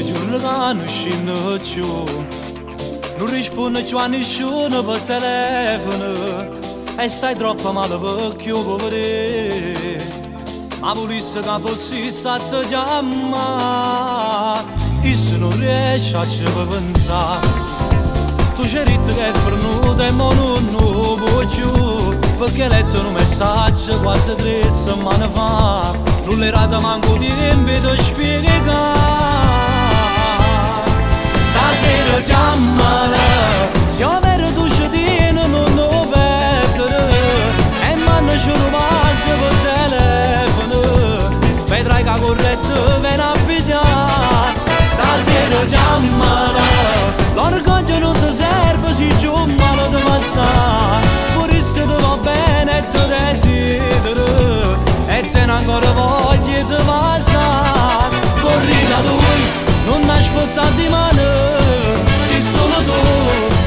Quante giorni che non scendono più, non rispondo più a nessuno per telefono e stai troppo male perché io povero. Ma volessi che fossi stato chiamato e se non riesci a ci pensare, tu c'è detto che è fornuto e ma non può più, perché hai letto un messaggio quasi 3 settimane fa, non l'era manco di tempo di spiegare. Stasera chiamala, se ho perduto ci tieni non lo perdere, e manna ce lo passa per telefono, vedrai che corretto viene a pigliare. Stasera chiamala, l'orgoglio non ti serve se giù male ti fa stare, pure se ti va bene e ti desideri e te ne ancora voglia e ti va stare. Corri da lui, non aspettare di mano, sei solo tu,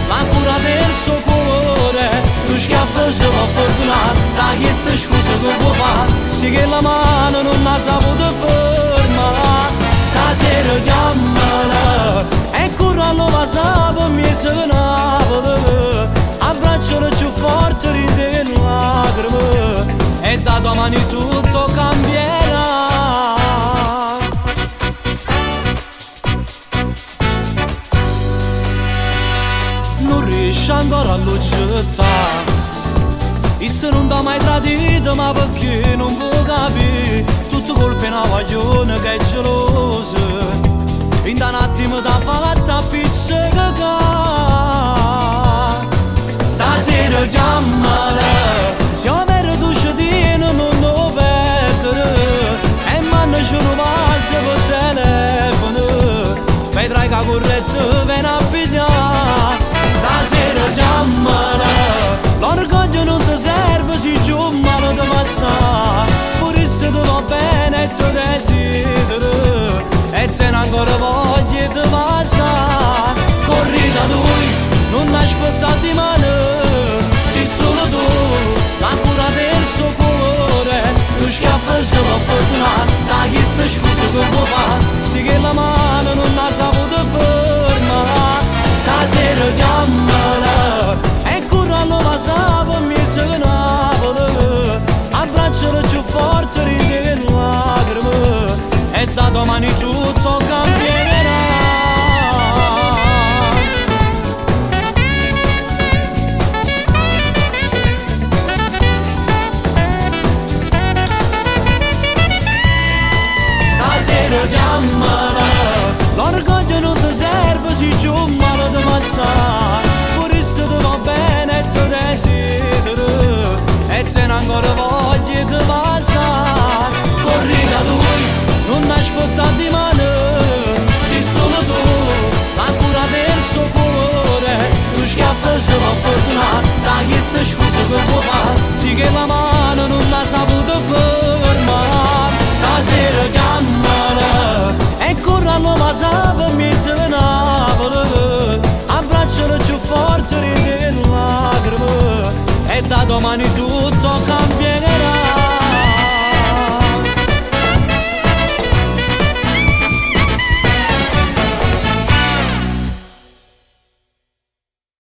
ma cura del suo cuore, lo schiaffo si può fortunare, da questa scusa che può fare, sì che la mano non ha saputo fermare. Stasera chiamala e corra lo passava mi se Napoli, abbraccialo più forte, ride le lacrime e da domani tutto cambierà. Non riesci ancora a lucciare e se non ti ha mai tradito, ma perché non può capire, tutto colpa una guaglione che è gelosa, in un attimo ti ha fatto appiccicare. Stasera chiamala, se ho perduto ci tieni non lo perdere, e manna ce lo passa per telefono, vedrai che corretto viene a pigliare. Stasera chiamala, l'orgoglio non ti serve se giù male ti fa stare, pure se ti va bene e ti desideri e te ne ancora voglia e ti va stare. Corri da lui, non aspettare di mano, sei solo tu, la cura del suo cuore, lo schiaffo si può fortunare, da questa scusa che può fare, sì che la mano non ha saputo fermare. Stasera chiamala e corra lo passava mi se Napoli, abbraccialo più forte, ride le lacrime e da domani tutto cambierà. Stasera chiamala, l'orgoglio non ti serve se giù male ti fa stare, pure se ti va bene e ti desideri e te ne ancora voglia